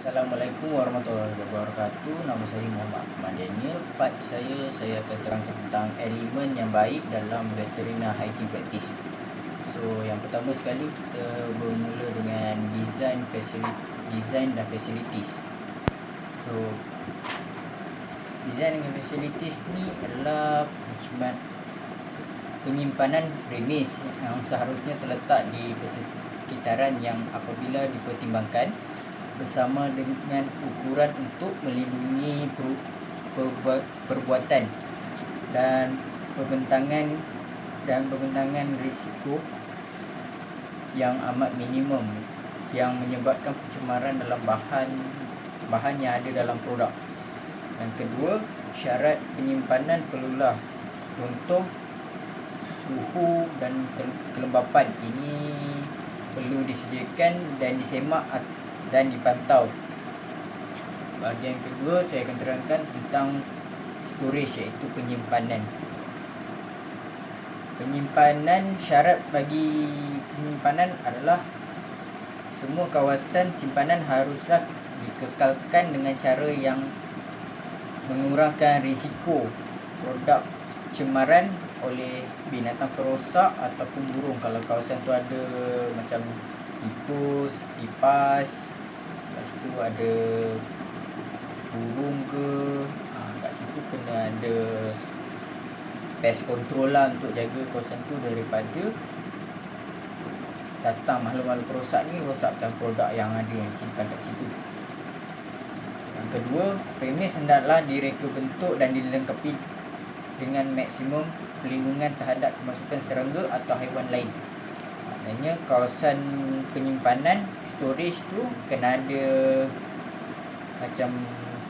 Assalamualaikum warahmatullahi wabarakatuh. Nama saya Muhammad Ahmad Daniel. Part saya akan terangkan tentang elemen yang baik dalam veterinary hygiene practice. So, yang pertama sekali kita bermula dengan design dan facilities. So, design dan facilities ni adalah penyimpanan premis yang seharusnya terletak di persekitaran yang apabila dipertimbangkan bersama dengan ukuran untuk melindungi perbuatan dan pembentangan risiko yang amat minimum yang menyebabkan pencemaran dalam bahan yang ada dalam produk. Yang kedua, syarat penyimpanan perlulah contoh suhu dan kelembapan. Ini perlu disediakan dan disemak dan dipantau. Bahagian kedua, saya akan terangkan tentang storage, iaitu penyimpanan. Syarat bagi penyimpanan adalah semua kawasan simpanan haruslah dikekalkan dengan cara yang mengurangkan risiko produk pencemaran oleh binatang perosak ataupun burung. Kalau kawasan tu ada macam tikus, lipas, lepas tu ada burung ke, kat situ kena ada pest control lah untuk jaga kawasan tu daripada datang makhluk-makhluk perosak ni rosakkan produk yang ada yang disimpan kat situ. Yang kedua, premis hendaklah direka bentuk dan dilengkapi dengan maksimum perlindungan terhadap kemasukan serangga atau haiwan lain. Maknanya kawasan penyimpanan storage tu kena ada macam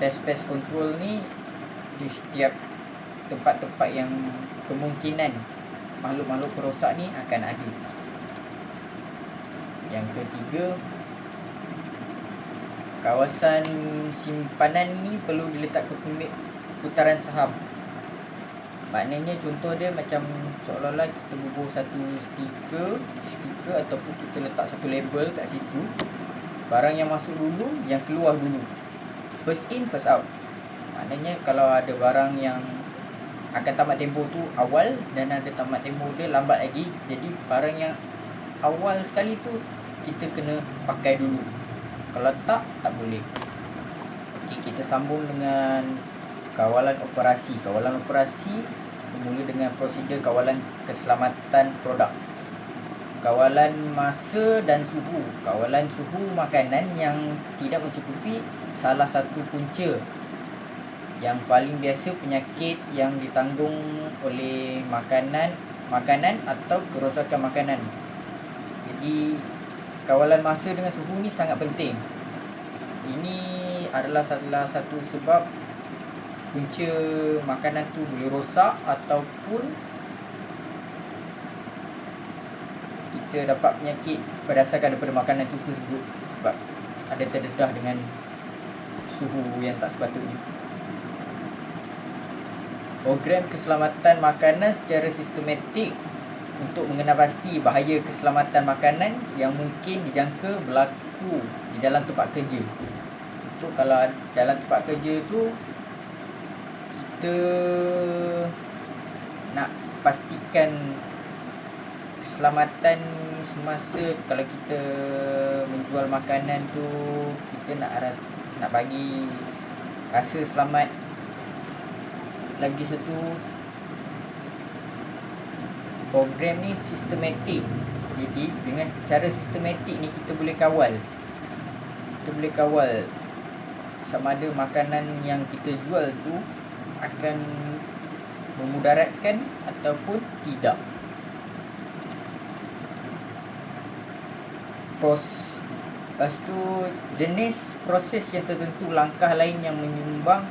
pest control ni di setiap tempat-tempat yang kemungkinan makhluk-makhluk perosak ni akan ada. Yang ketiga, kawasan simpanan ni perlu diletakkan putaran saham. Maknanya contoh dia macam seolah-olah kita bubuh satu stiker ataupun kita letak satu label kat situ. Barang yang masuk dulu, yang keluar dulu. First in, first out. Maknanya kalau ada barang yang akan tamat tempoh tu awal dan ada tamat tempoh dia lambat lagi, jadi barang yang awal sekali tu kita kena pakai dulu. Kalau tak boleh. Okay, kita sambung dengan kawalan operasi. Kawalan operasi bermula dengan prosedur kawalan keselamatan produk. Kawalan masa dan suhu. Kawalan suhu makanan yang tidak mencukupi salah satu punca yang paling biasa penyakit yang ditanggung oleh makanan atau kerosakan makanan. Jadi kawalan masa dengan suhu ni sangat penting. Ini adalah salah satu sebab punca makanan tu boleh rosak ataupun kita dapat penyakit berdasarkan daripada makanan tu tersebut sebab ada terdedah dengan suhu yang tak sepatutnya. Program keselamatan makanan secara sistematik untuk mengenal pasti bahaya keselamatan makanan yang mungkin dijangka berlaku di dalam tempat kerja. Untuk kalau dalam tempat kerja tu kita nak pastikan keselamatan semasa kalau kita menjual makanan tu, kita nak bagi rasa selamat. Lagi satu, program ni sistematik. Jadi dengan cara sistematik ni kita boleh kawal sama ada makanan yang kita jual tu akan memudaratkan ataupun tidak. Lepas tu jenis proses yang tertentu, langkah lain yang menyumbang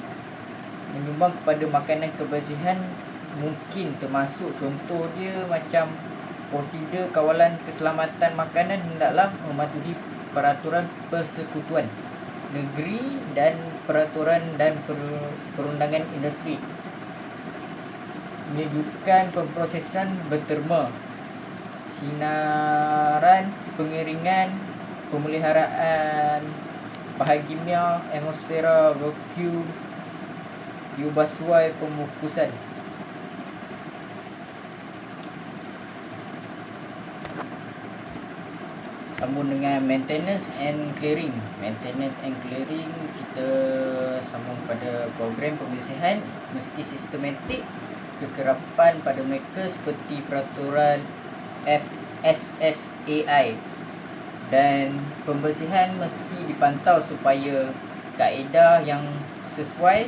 kepada makanan kebersihan mungkin termasuk, contoh dia macam prosedur kawalan keselamatan makanan hendaklah mematuhi peraturan persekutuan negeri dan peraturan dan perundangan industri, menyejukkan pemprosesan berterma, sinaran, pengeringan, pemeliharaan bahan kimia, atmosfera, vacuum, diubah suai pemukusan. Sambung dengan maintenance and clearing. Maintenance and clearing, kita sambung pada program pembersihan mesti sistematik. Kekerapan pada mereka seperti peraturan FSSAI, dan pembersihan mesti dipantau supaya kaedah yang sesuai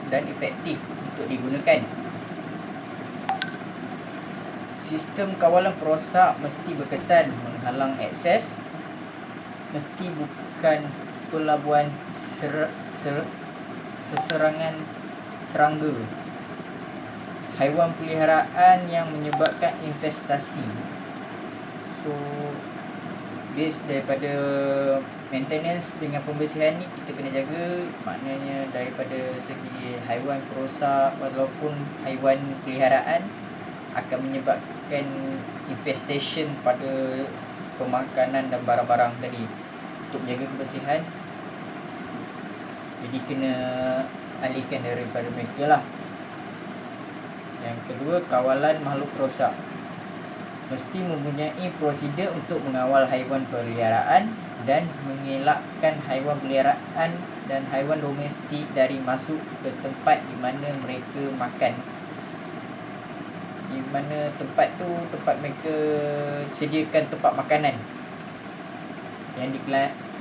dan efektif untuk digunakan. Sistem kawalan perosak mesti berkesan menghalang akses, mesti bukan pelabuhan seserangan serangga. Haiwan peliharaan yang menyebabkan investasi. So, base daripada maintenance dengan pembersihan ni kita kena jaga, maknanya daripada segi haiwan perosak walaupun haiwan peliharaan akan menyebabkan infestation pada pemakanan dan barang-barang tadi. Untuk menjaga kebersihan, jadi kena alihkan daripada mereka lah. Yang kedua, kawalan makhluk perosak. Mesti mempunyai prosedur untuk mengawal haiwan peliharaan dan mengelakkan haiwan peliharaan dan haiwan domestik dari masuk ke tempat di mana mereka makan. Di mana tempat tu tempat mereka sediakan tempat makanan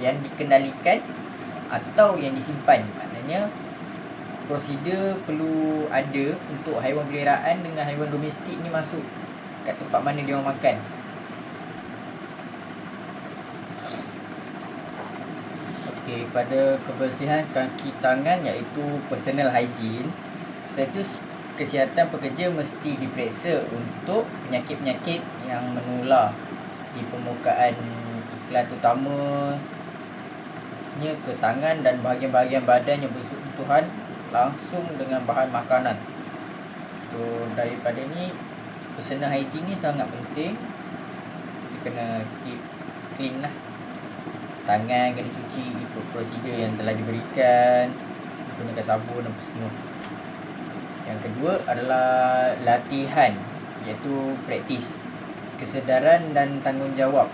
yang dikendalikan atau yang disimpan. Maknanya prosedur perlu ada untuk haiwan peliharaan dengan haiwan domestik ni masuk kat tempat mana dia orang makan. Okey, pada kebersihan kaki tangan iaitu personal hygiene, status kesihatan pekerja mesti diperiksa untuk penyakit-penyakit yang menular di permukaan iklan, terutamanya ke tangan dan bahagian-bahagian badan yang bersentuhan langsung dengan bahan makanan. So daripada ni, personal hygiene ni sangat penting. Kita kena keep clean lah. Tangan kena cuci ikut prosedur yang telah diberikan, gunakan sabun apa semua. Yang kedua adalah latihan, iaitu praktis, kesedaran dan tanggungjawab.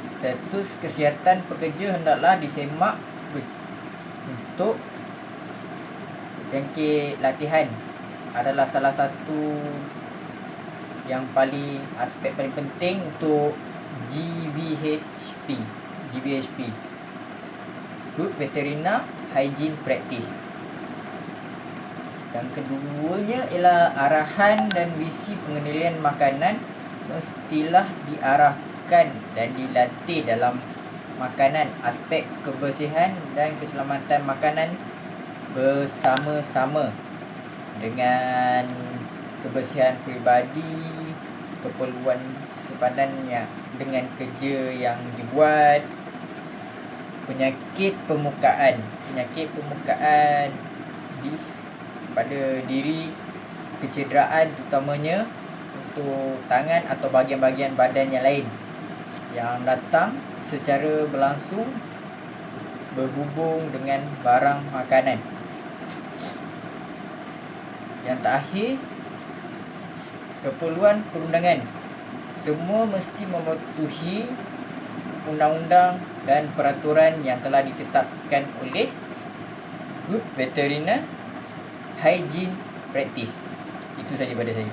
Status kesihatan pekerja hendaklah disemak untuk jangkit latihan adalah salah satu yang aspek paling penting untuk GVHP. Good Veterinary Hygiene Practice. Yang keduanya ialah arahan dan visi pengendalian makanan mestilah diarahkan dan dilatih dalam makanan. Aspek kebersihan dan keselamatan makanan bersama-sama dengan kebersihan peribadi, keperluan sepadannya dengan kerja yang dibuat, penyakit permukaan pada diri, kecederaan terutamanya untuk tangan atau bahagian-bahagian badan yang lain yang datang secara berlangsung berhubung dengan barang makanan. Yang terakhir, keperluan perundangan. Semua mesti mematuhi undang-undang dan peraturan yang telah ditetapkan oleh Good Veterinary Hygiene Practice. Itu saja pada saya.